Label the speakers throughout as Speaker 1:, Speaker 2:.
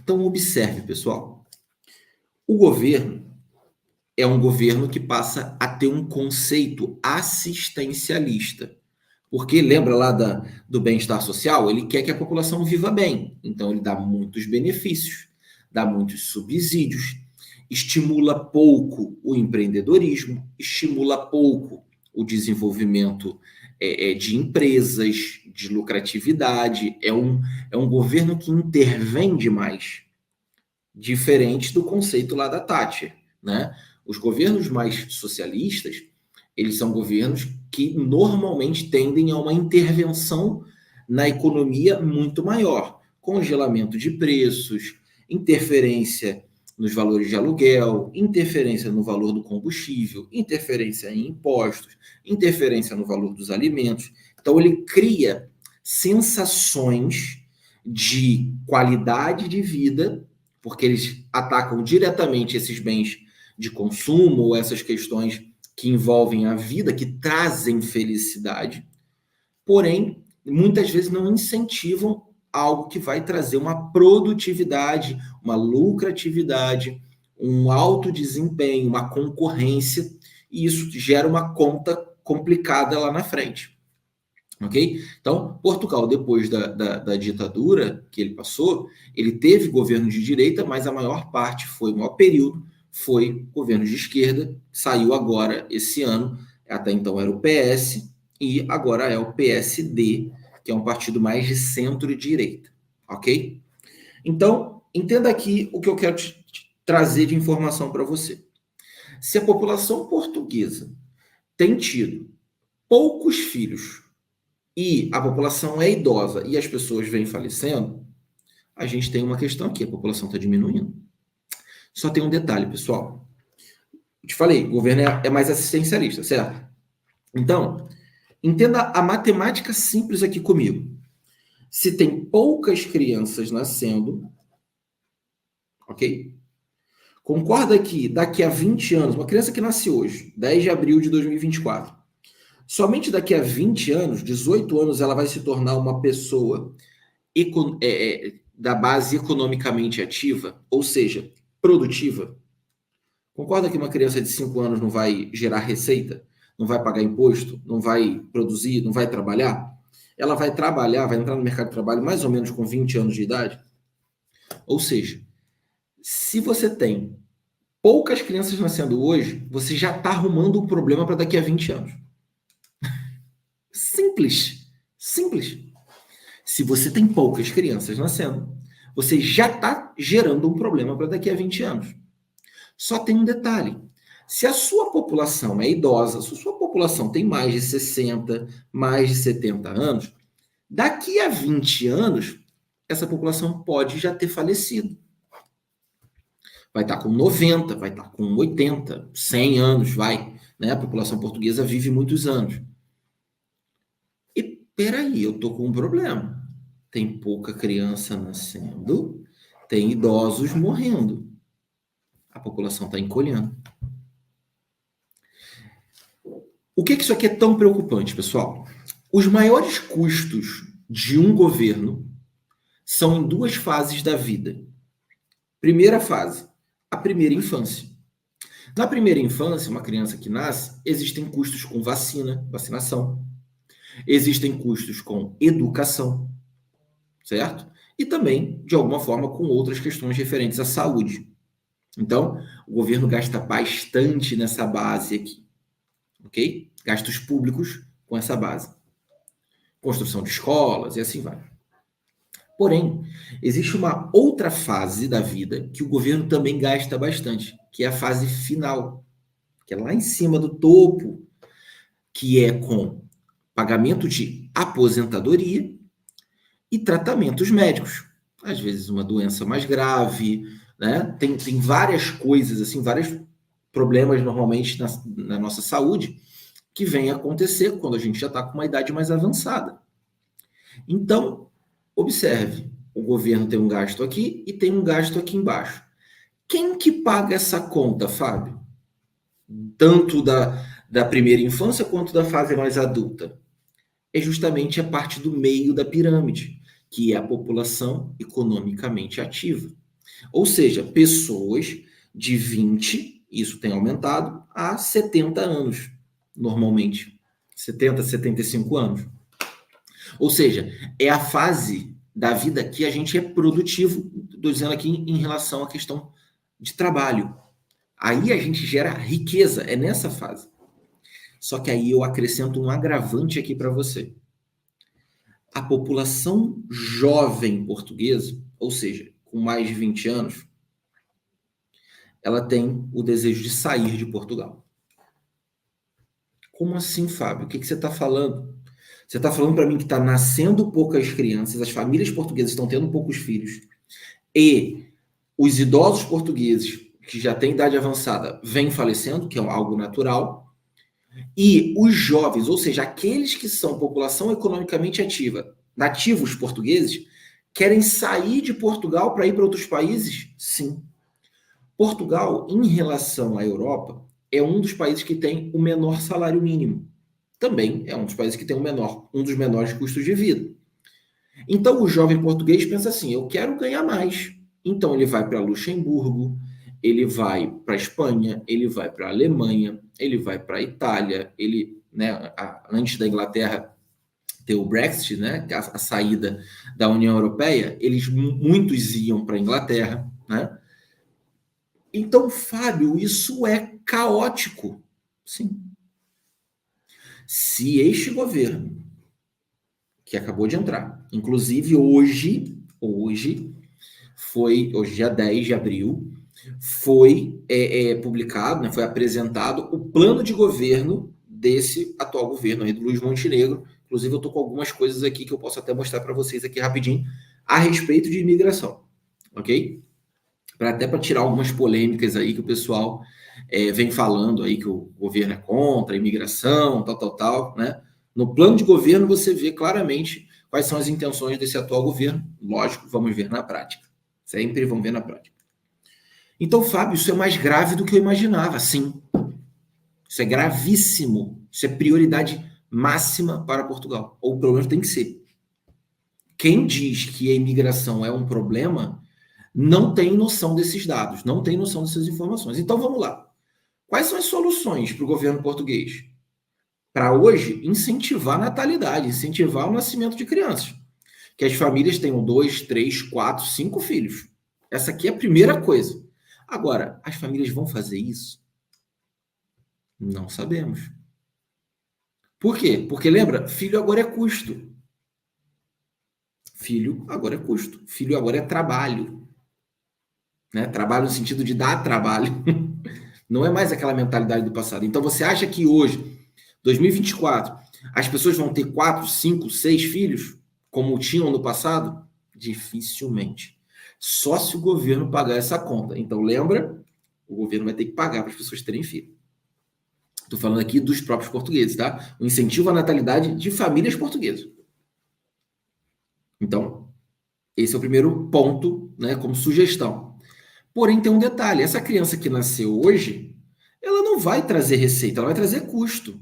Speaker 1: Então, observe, pessoal. O governo é um governo que passa a ter um conceito assistencialista. Porque lembra lá do bem-estar social? Ele quer que a população viva bem. Então, ele dá muitos benefícios, dá muitos subsídios, estimula pouco o empreendedorismo, estimula pouco o desenvolvimento de empresas, de lucratividade. É um governo que intervém demais, diferente do conceito lá da Thatcher, né? Os governos mais socialistas, eles são governos que normalmente tendem a uma intervenção na economia muito maior, congelamento de preços, interferência nos valores de aluguel, interferência no valor do combustível, interferência em impostos, interferência no valor dos alimentos. Então, ele cria sensações de qualidade de vida, porque eles atacam diretamente esses bens de consumo ou essas questões que envolvem a vida, que trazem felicidade, porém, muitas vezes não incentivam algo que vai trazer uma produtividade, uma lucratividade, um alto desempenho, uma concorrência, e isso gera uma conta complicada lá na frente. Ok? Então, Portugal, depois da ditadura que ele passou, ele teve governo de direita, mas a maior parte o maior período foi governo de esquerda, saiu agora esse ano, até então era o PS, e agora é o PSD, que é um partido mais de centro-direita, ok? Então, entenda aqui o que eu quero te trazer de informação para você. Se a população portuguesa tem tido poucos filhos e a população é idosa e as pessoas vêm falecendo, a gente tem uma questão aqui, a população está diminuindo. Só tem um detalhe, pessoal. Eu te falei, o governo é mais assistencialista, certo? Então, entenda a matemática simples aqui comigo. Se tem poucas crianças nascendo, ok? Concorda que daqui a 20 anos, uma criança que nasce hoje, 10 de abril de 2024, somente daqui a 20 anos, 18 anos, ela vai se tornar uma pessoa da base economicamente ativa, ou seja, produtiva. Concorda que uma criança de 5 anos não vai gerar receita, não vai pagar imposto, não vai produzir, não vai trabalhar? Ela vai trabalhar, vai entrar no mercado de trabalho mais ou menos com 20 anos de idade? Ou seja, se você tem poucas crianças nascendo hoje, você já está arrumando um problema para daqui a 20 anos. Simples. Simples. Se você tem poucas crianças nascendo, você já está gerando um problema para daqui a 20 anos. Só tem um detalhe. Se a sua população é idosa, se a sua população tem mais de 60, mais de 70 anos, daqui a 20 anos, essa população pode já ter falecido. Vai estar com 90, vai estar com 80, 100 anos, vai. Né? A população portuguesa vive muitos anos. E peraí, eu tô com um problema. Tem pouca criança nascendo, tem idosos morrendo. A população está encolhendo. O que isso aqui é tão preocupante, pessoal? Os maiores custos de um governo são em duas fases da vida. Primeira fase, a primeira infância. Na primeira infância, uma criança que nasce, existem custos com vacinação, existem custos com educação, certo? E também, de alguma forma, com outras questões referentes à saúde. Então, o governo gasta bastante nessa base aqui, ok? Gastos públicos com essa base. Construção de escolas e assim vai. Porém, existe uma outra fase da vida que o governo também gasta bastante, que é a fase final, que é lá em cima do topo, que é com pagamento de aposentadoria e tratamentos médicos. Às vezes uma doença mais grave, né? Tem várias coisas, assim, vários problemas normalmente na nossa saúde que vem acontecer quando a gente já está com uma idade mais avançada. Então, observe, o governo tem um gasto aqui e tem um gasto aqui embaixo. Quem que paga essa conta, Fábio? Tanto da primeira infância quanto da fase mais adulta? É justamente a parte do meio da pirâmide, que é a população economicamente ativa. Ou seja, pessoas de 20, isso tem aumentado, a 70 anos, normalmente. 70, 75 anos. Ou seja, é a fase da vida que a gente é produtivo, estou dizendo aqui em relação à questão de trabalho. Aí a gente gera riqueza, é nessa fase. Só que aí eu acrescento um agravante aqui para você. A população jovem portuguesa, ou seja, com mais de 20 anos, ela tem o desejo de sair de Portugal. Como assim, Fábio? O que você está falando? Você está falando para mim que está nascendo poucas crianças, as famílias portuguesas estão tendo poucos filhos, e os idosos portugueses, que já têm idade avançada, vêm falecendo, que é algo natural, e os jovens, ou seja, aqueles que são população economicamente ativa, nativos portugueses, querem sair de Portugal para ir para outros países? Sim. Portugal, em relação à Europa, é um dos países que tem o menor salário mínimo. Também é um dos países que tem um dos menores custos de vida. Então, o jovem português pensa assim: eu quero ganhar mais. Então, ele vai para Luxemburgo, ele vai para a Espanha, ele vai para a Alemanha, ele vai para a Itália, antes da Inglaterra ter o Brexit, né, a saída da União Europeia, muitos iam para a Inglaterra, né? Então, Fábio, isso é caótico. Sim. Se este governo, que acabou de entrar, inclusive hoje, dia 10 de abril, foi publicado, né, foi apresentado o plano de governo desse atual governo aí do Luiz Montenegro. Inclusive, eu estou com algumas coisas aqui que eu posso até mostrar para vocês aqui rapidinho a respeito de imigração, ok? Até para tirar algumas polêmicas aí que o pessoal vem falando aí que o governo é contra a imigração, tal, né? No plano de governo você vê claramente quais são as intenções desse atual governo. Lógico, vamos ver na prática. Sempre vamos ver na prática. Então, Fábio, isso é mais grave do que eu imaginava, sim. Isso é gravíssimo. Isso é prioridade máxima para Portugal. Ou pelo menos tem que ser. Quem diz que a imigração é um problema não tem noção desses dados, não tem noção dessas informações. Então vamos lá. Quais são as soluções para o governo português? Para hoje, incentivar a natalidade, incentivar o nascimento de crianças. Que as famílias tenham 2, 3, 4, 5 filhos. Essa aqui é a primeira coisa. Agora, as famílias vão fazer isso? Não sabemos. Por quê? Porque lembra, filho agora é custo. Filho agora é custo. Filho agora é trabalho. Né? Trabalho no sentido de dar trabalho. Não é mais aquela mentalidade do passado. Então você acha que hoje, 2024, as pessoas vão ter 4, 5, 6 filhos, como tinham no passado? Dificilmente. Só se o governo pagar essa conta. Então lembra, o governo vai ter que pagar para as pessoas terem filho. Estou falando aqui dos próprios portugueses, tá? O incentivo à natalidade de famílias portuguesas. Então, esse é o primeiro ponto, né, como sugestão. Porém, tem um detalhe: essa criança que nasceu hoje, ela não vai trazer receita, ela vai trazer custo.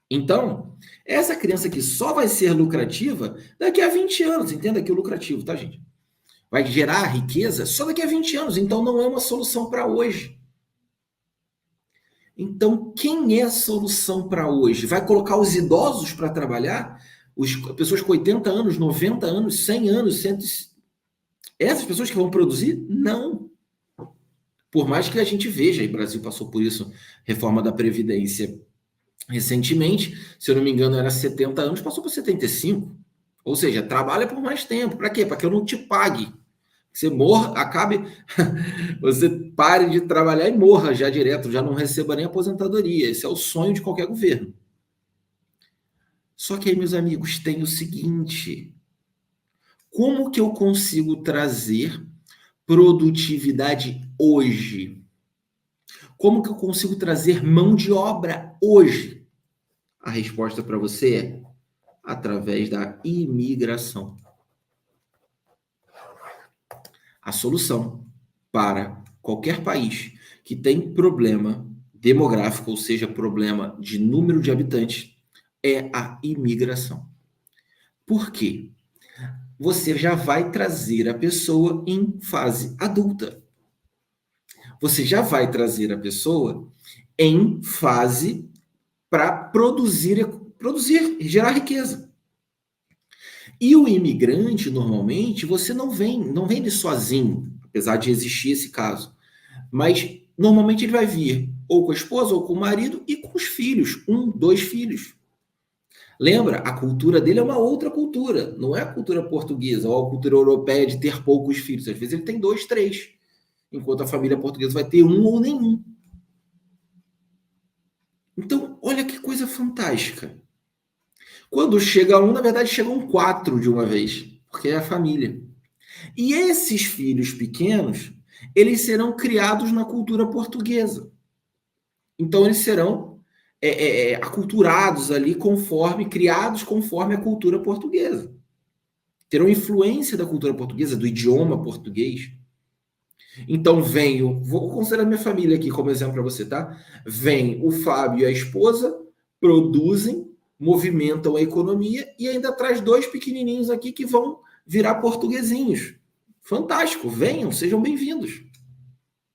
Speaker 1: Então, essa criança aqui só vai ser lucrativa daqui a 20 anos. Entenda que o lucrativo, tá, gente? Vai gerar riqueza só daqui a 20 anos. Então, não é uma solução para hoje. Então, quem é a solução para hoje? Vai colocar os idosos para trabalhar? Pessoas com 80 anos, 90 anos, 100 anos, 100... Essas pessoas que vão produzir? Não. Por mais que a gente veja, e o Brasil passou por isso, reforma da Previdência recentemente, se eu não me engano era 70 anos, passou para 75. Ou seja, trabalha por mais tempo. Para quê? Para que eu não te pague. Você morra, acabe, você pare de trabalhar e morra já direto, já não receba nem aposentadoria. Esse é o sonho de qualquer governo. Só que aí, meus amigos, tem o seguinte: como que eu consigo trazer produtividade hoje? Como que eu consigo trazer mão de obra hoje? A resposta para você é através da imigração. A solução para qualquer país que tem problema demográfico, ou seja, problema de número de habitantes, é a imigração. Por quê? você já vai trazer a pessoa em fase adulta. Você já vai trazer a pessoa em fase para produzir, gerar riqueza. E o imigrante, normalmente, você não vem ele sozinho, apesar de existir esse caso. Mas normalmente ele vai vir ou com a esposa ou com o marido e com os filhos, 1, 2 filhos. Lembra, a cultura dele é uma outra cultura, não é a cultura portuguesa ou a cultura europeia de ter poucos filhos. Às vezes ele tem 2, 3, enquanto a família portuguesa vai ter 1 ou nenhum. Então, olha que coisa fantástica. Quando chega 1, na verdade chegam 4 de uma vez, porque é a família. E esses filhos pequenos, eles serão criados na cultura portuguesa. Então, eles serão aculturados ali criados conforme a cultura portuguesa. Terão influência da cultura portuguesa, do idioma português. Então, vou considerar minha família aqui como exemplo para você, tá? Vem o Fábio e a esposa, produzem, movimentam a economia e ainda traz 2 pequenininhos aqui que vão virar portuguesinhos. Fantástico, venham, sejam bem-vindos.